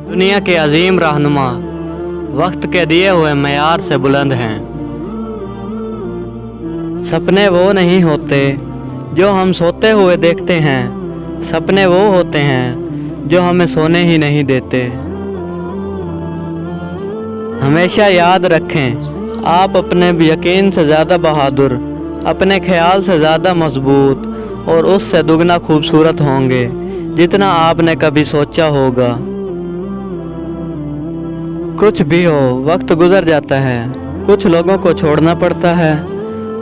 दुनिया के अजीम रहनुमा वक्त के दिए हुए मेयार से बुलंद हैं। सपने वो नहीं होते जो हम सोते हुए देखते हैं, सपने वो होते हैं जो हमें सोने ही नहीं देते। हमेशा याद रखें, आप अपने यकीन से ज़्यादा बहादुर, अपने ख्याल से ज़्यादा मजबूत और उससे दुगना खूबसूरत होंगे जितना आपने कभी सोचा होगा। कुछ भी हो, वक्त गुजर जाता है, कुछ लोगों को छोड़ना पड़ता है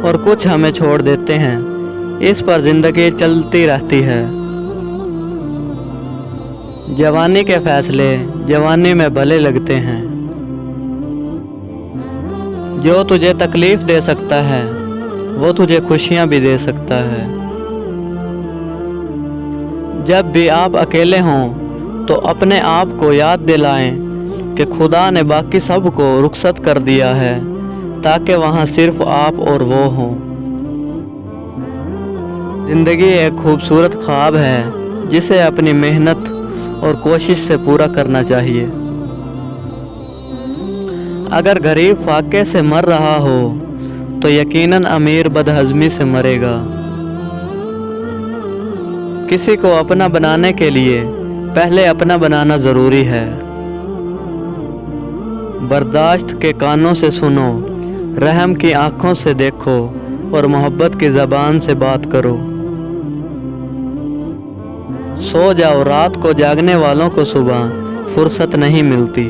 और कुछ हमें छोड़ देते हैं। इस पर ज़िंदगी चलती रहती है। जवानी के फैसले जवानी में भले लगते हैं। जो तुझे तकलीफ़ दे सकता है वो तुझे खुशियाँ भी दे सकता है। जब भी आप अकेले हों तो अपने आप को याद दिलाएं कि खुदा ने बाकी सब को रुखसत कर दिया है ताकि वहाँ सिर्फ आप और वो हों। ज़िंदगी एक खूबसूरत ख्वाब है जिसे अपनी मेहनत और कोशिश से पूरा करना चाहिए। अगर गरीब फाके से मर रहा हो तो यकीनन अमीर बदहज़मी से मरेगा। किसी को अपना बनाने के लिए पहले अपना बनाना ज़रूरी है। बर्दाश्त के कानों से सुनो, रहम की आँखों से देखो और मोहब्बत की ज़बान से बात करो। सो जाओ, रात को जागने वालों को सुबह फुर्सत नहीं मिलती।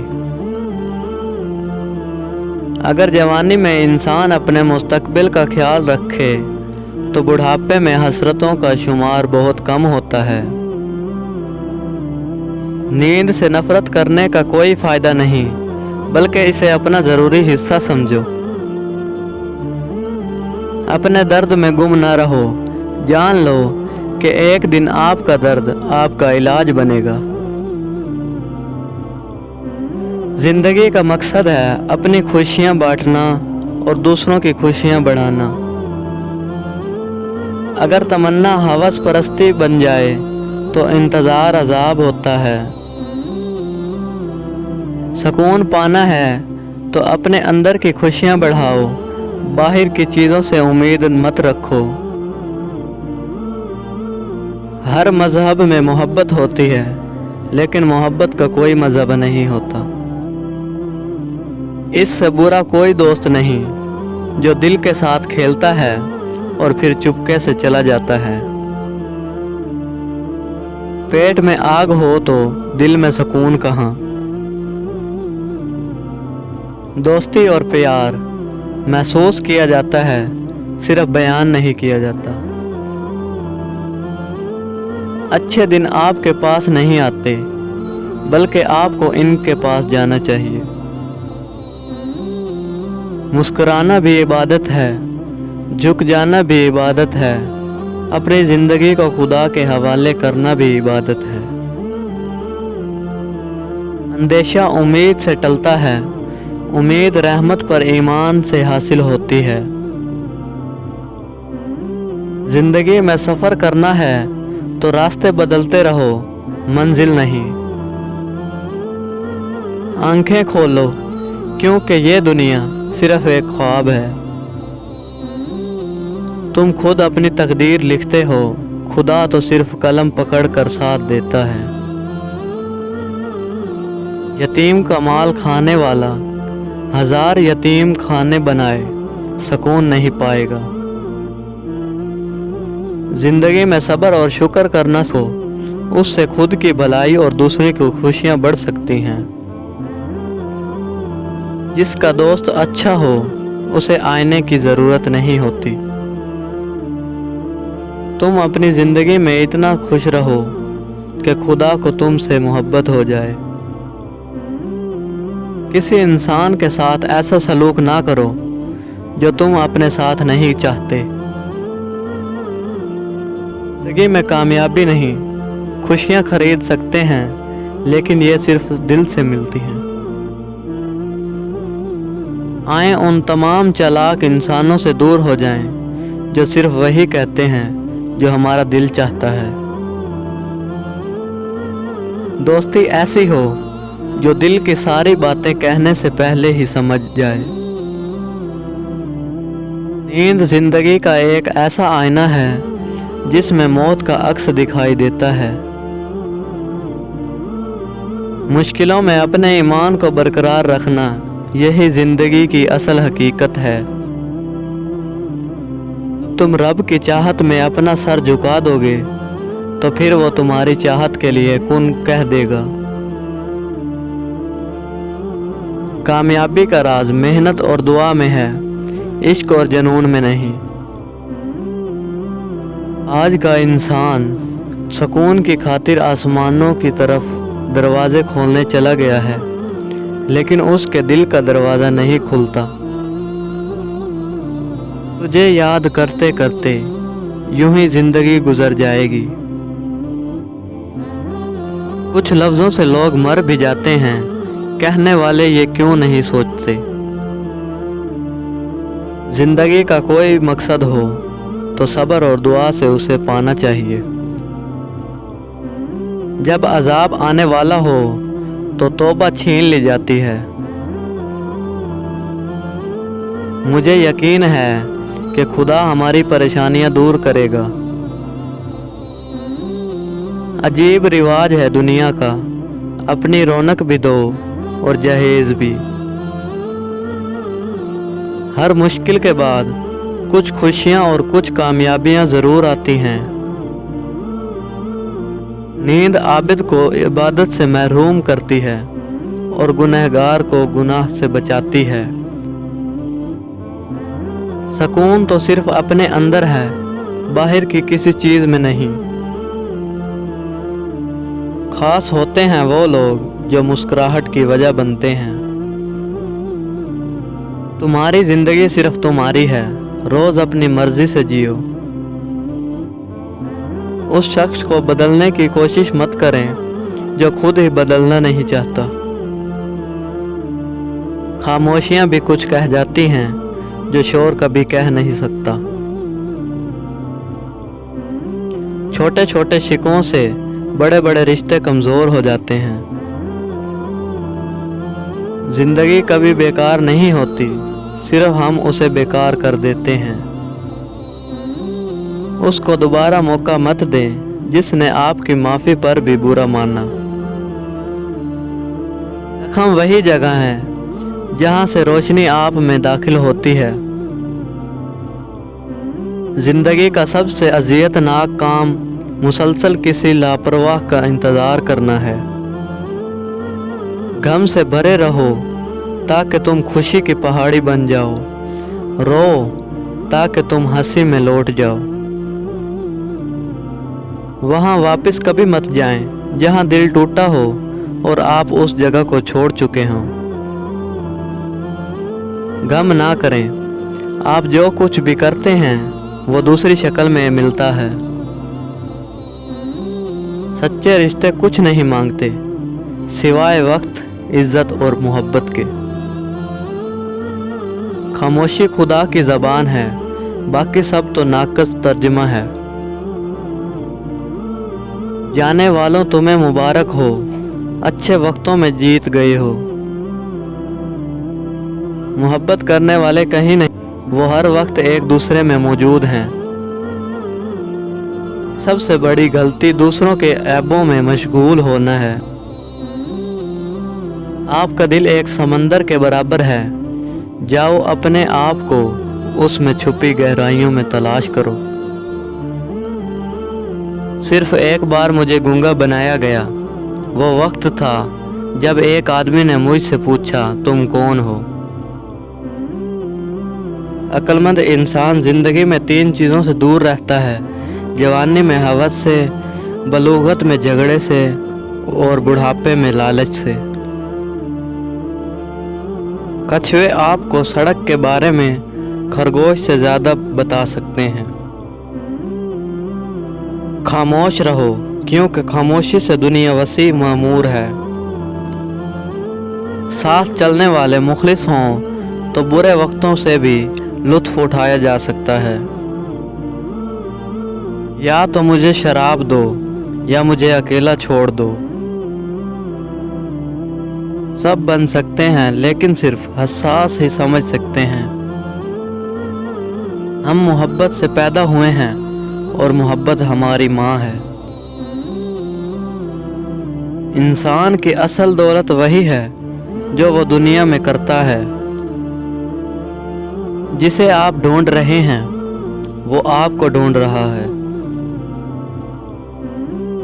अगर जवानी में इंसान अपने मुस्तकबिल का ख्याल रखे तो बुढ़ापे में हसरतों का शुमार बहुत कम होता है। नींद से नफरत करने का कोई फ़ायदा नहीं, बल्कि इसे अपना ज़रूरी हिस्सा समझो। अपने दर्द में गुम न रहो, जान लो कि एक दिन आपका दर्द आपका इलाज बनेगा। ज़िंदगी का मकसद है अपनी खुशियाँ बांटना और दूसरों की खुशियाँ बढ़ाना। अगर तमन्ना हवस परस्ती बन जाए तो इंतज़ार अजाब होता है। सुकून पाना है तो अपने अंदर की खुशियाँ बढ़ाओ, बाहर की चीज़ों से उम्मीद मत रखो। हर मज़हब में मोहब्बत होती है, लेकिन मोहब्बत का कोई मज़हब नहीं होता। इससे बुरा कोई दोस्त नहीं जो दिल के साथ खेलता है और फिर चुपके से चला जाता है। पेट में आग हो तो दिल में सुकून कहाँ। दोस्ती और प्यार महसूस किया जाता है, सिर्फ बयान नहीं किया जाता। अच्छे दिन आपके पास नहीं आते, बल्कि आपको इनके पास जाना चाहिए। मुस्कुराना भी इबादत है, झुक जाना भी इबादत है, अपनी ज़िंदगी को खुदा के हवाले करना भी इबादत है। अंदेशा उम्मीद से टलता है, उम्मीद रहमत पर ईमान से हासिल होती है। ज़िंदगी में सफ़र करना है तो रास्ते बदलते रहो, मंजिल नहीं। आंखें खोलो, क्योंकि ये दुनिया सिर्फ एक ख्वाब है। तुम खुद अपनी तकदीर लिखते हो, खुदा तो सिर्फ कलम पकड़ कर साथ देता है। यतीम का माल खाने वाला हजार यतीम खाने बनाए सुकून नहीं पाएगा। ज़िंदगी में सब्र और शुक्र करना सो, उससे खुद की भलाई और दूसरे की खुशियाँ बढ़ सकती हैं। जिसका दोस्त अच्छा हो उसे आईने की ज़रूरत नहीं होती। तुम अपनी ज़िंदगी में इतना खुश रहो कि खुदा को तुमसे मोहब्बत हो जाए। किसी इंसान के साथ ऐसा सलूक ना करो जो तुम अपने साथ नहीं चाहते। ज़िंदगी में कामयाबी नहीं, खुशियाँ खरीद सकते हैं, लेकिन ये सिर्फ दिल से मिलती हैं। आए उन तमाम चालाक इंसानों से दूर हो जाएं जो सिर्फ वही कहते हैं जो हमारा दिल चाहता है। दोस्ती ऐसी हो जो दिल की सारी बातें कहने से पहले ही समझ जाए। नींद जिंदगी का एक ऐसा आईना है जिसमें मौत का अक्स दिखाई देता है। मुश्किलों में अपने ईमान को बरकरार रखना, यही जिंदगी की असल हकीकत है। तुम रब की चाहत में अपना सर झुका दोगे तो फिर वो तुम्हारी चाहत के लिए कुन कह देगा। कामयाबी का राज मेहनत और दुआ में है, इश्क और जुनून में नहीं। आज का इंसान सुकून की खातिर आसमानों की तरफ दरवाजे खोलने चला गया है, लेकिन उसके दिल का दरवाज़ा नहीं खुलता। तुझे याद करते करते यूं ही जिंदगी गुजर जाएगी। कुछ लफ्ज़ों से लोग मर भी जाते हैं, कहने वाले ये क्यों नहीं सोचते। जिंदगी का कोई मकसद हो तो सब्र और दुआ से उसे पाना चाहिए। जब अजाब आने वाला हो तो तौबा छीन ली जाती है। मुझे यकीन है कि खुदा हमारी परेशानियां दूर करेगा। अजीब रिवाज है दुनिया का, अपनी रौनक भी दो और जहेज भी। हर मुश्किल के बाद कुछ खुशियां और कुछ कामयाबियां ज़रूर आती हैं। नींद आबिद को इबादत से महरूम करती है और गुनहगार को गुनाह से बचाती है। सुकून तो सिर्फ अपने अंदर है, बाहर की किसी चीज़ में नहीं। खास होते हैं वो लोग जो मुस्कुराहट की वजह बनते हैं। तुम्हारी जिंदगी सिर्फ तुम्हारी है, रोज अपनी मर्जी से जियो। उस शख्स को बदलने की कोशिश मत करें जो खुद ही बदलना नहीं चाहता। खामोशियां भी कुछ कह जाती हैं जो शोर कभी कह नहीं सकता। छोटे छोटे शिकों से बड़े बड़े रिश्ते कमज़ोर हो जाते हैं। जिंदगी कभी बेकार नहीं होती, सिर्फ हम उसे बेकार कर देते हैं। उसको दोबारा मौका मत दें जिसने आपकी माफ़ी पर भी बुरा माना। जख्म वही जगह है जहां से रोशनी आप में दाखिल होती है। जिंदगी का सबसे अजियतनाक काम मुसलसल किसी लापरवाह का इंतज़ार करना है। गम से भरे रहो ताकि तुम खुशी की पहाड़ी बन जाओ, रो ताकि तुम हंसी में लौट जाओ। वहाँ वापस कभी मत जाएं जहाँ दिल टूटा हो और आप उस जगह को छोड़ चुके हों। गम ना करें, आप जो कुछ भी करते हैं वो दूसरी शक्ल में मिलता है। सच्चे रिश्ते कुछ नहीं मांगते सिवाय वक्त, इज्जत और मोहब्बत के। खामोशी खुदा की ज़बान है, बाकी सब तो नाकस तर्जुमा है। जाने वालों तुम्हें मुबारक हो, अच्छे वक्तों में जीत गए हो। मोहब्बत करने वाले कहीं नहीं, वो हर वक्त एक दूसरे में मौजूद हैं। सबसे बड़ी गलती दूसरों के ऐबों में मशगूल होना है। आपका दिल एक समंदर के बराबर है, जाओ अपने आप को उसमें छुपी गहराइयों में तलाश करो। सिर्फ एक बार मुझे गूंगा बनाया गया, वो वक्त था जब एक आदमी ने मुझसे पूछा तुम कौन हो। अक्लमंद इंसान जिंदगी में 3 चीज़ों से दूर रहता है, जवानी में हवस से, बलूगत में झगड़े से और बुढ़ापे में लालच से। कछुए आपको सड़क के बारे में खरगोश से ज़्यादा बता सकते हैं। खामोश रहो क्योंकि खामोशी से दुनिया वसी मामूर है। साथ चलने वाले मुखलिस हों तो बुरे वक्तों से भी लुत्फ उठाया जा सकता है। या तो मुझे शराब दो या मुझे अकेला छोड़ दो। सब बन सकते हैं लेकिन सिर्फ हसास ही समझ सकते हैं। हम मोहब्बत से पैदा हुए हैं और मोहब्बत हमारी माँ है। इंसान की असल दौलत वही है जो वो दुनिया में करता है। जिसे आप ढूंढ रहे हैं वो आपको ढूंढ रहा है।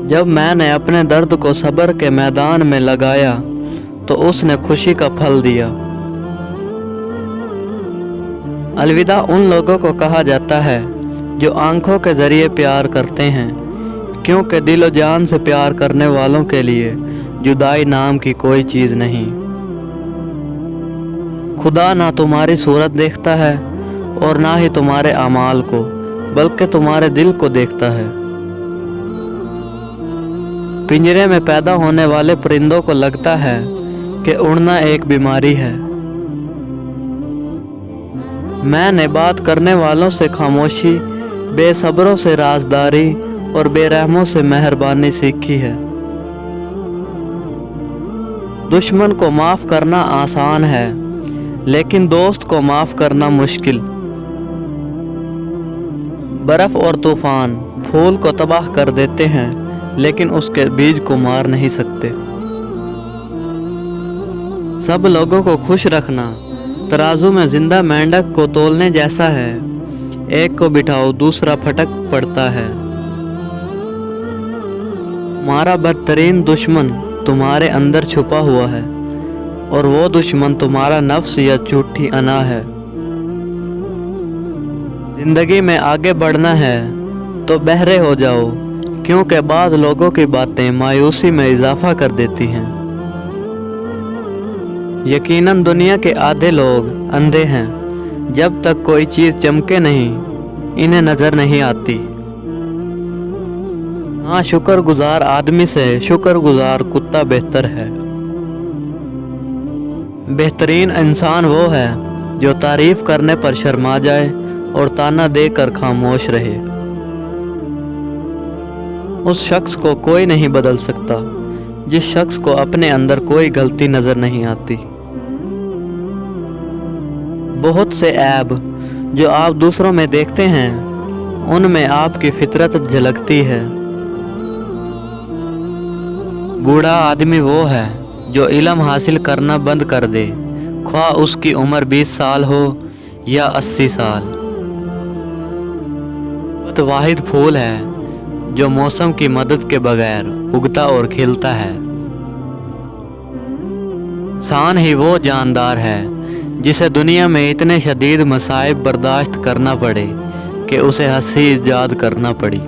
जब मैंने अपने दर्द को सब्र के मैदान में लगाया तो उसने खुशी का फल दिया। अलविदा उन लोगों को कहा जाता है जो आंखों के जरिए प्यार करते हैं, क्योंकि दिलो जान से प्यार करने वालों के लिए जुदाई नाम की कोई चीज़ नहीं। खुदा ना तुम्हारी सूरत देखता है और ना ही तुम्हारे अमाल को, बल्कि तुम्हारे दिल को देखता है। पिंजरे में पैदा होने वाले परिंदों को लगता है कि उड़ना एक बीमारी है। मैंने बात करने वालों से खामोशी, बेसब्रों से राजदारी और बेरहमों से मेहरबानी सीखी है। दुश्मन को माफ़ करना आसान है, लेकिन दोस्त को माफ़ करना मुश्किल। बर्फ़ और तूफ़ान फूल को तबाह कर देते हैं, लेकिन उसके बीज को मार नहीं सकते। सब लोगों को खुश रखना तराजू में जिंदा मेंढक को तोलने जैसा है। एक को बिठाओ दूसरा फटक पड़ता है। तुम्हारा बदतरीन दुश्मन तुम्हारे अंदर छुपा हुआ है, और वो दुश्मन तुम्हारा नफ्स या झूठी अना है। जिंदगी में आगे बढ़ना है तो बहरे हो जाओ, क्योंकि बाद लोगों की बातें मायूसी में इजाफा कर देती हैं। यकीनन दुनिया के आधे लोग अंधे हैं। जब तक कोई चीज़ चमके नहीं, इन्हें नज़र नहीं आती। हाँ, शुक्रगुजार आदमी से शुक्रगुजार कुत्ता बेहतर है। बेहतरीन इंसान वो है जो तारीफ करने पर शर्मा जाए और ताना देकर खामोश रहे। उस शख्स को कोई नहीं बदल सकता जिस शख्स को अपने अंदर कोई गलती नजर नहीं आती। बहुत से ऐब जो आप दूसरों में देखते हैं, उनमें आपकी फितरत झलकती है। बूढ़ा आदमी वो है जो इल्म हासिल करना बंद कर दे, ख्वाह उसकी उम्र 20 साल हो या 80 साल। तो वाहिद फूल है जो मौसम की मदद के बगैर उगता और खिलता है। इंसान ही वो जानदार है जिसे दुनिया में इतने शदीद मसाइब बर्दाश्त करना पड़े कि उसे हंसी ईजाद करना पड़ी।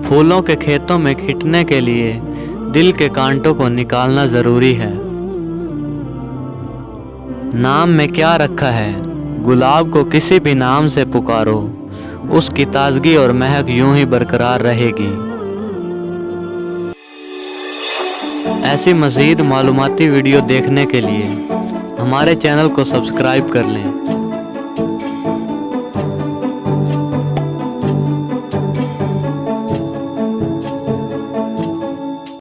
फूलों के खेतों में खिंचने के लिए दिल के कांटों को निकालना जरूरी है। नाम में क्या रखा है, गुलाब को किसी भी नाम से पुकारो, उसकी ताजगी और महक यूं ही बरकरार रहेगी। ऐसी मज़ीद मालूमाती वीडियो देखने के लिए हमारे चैनल को सब्सक्राइब कर लें।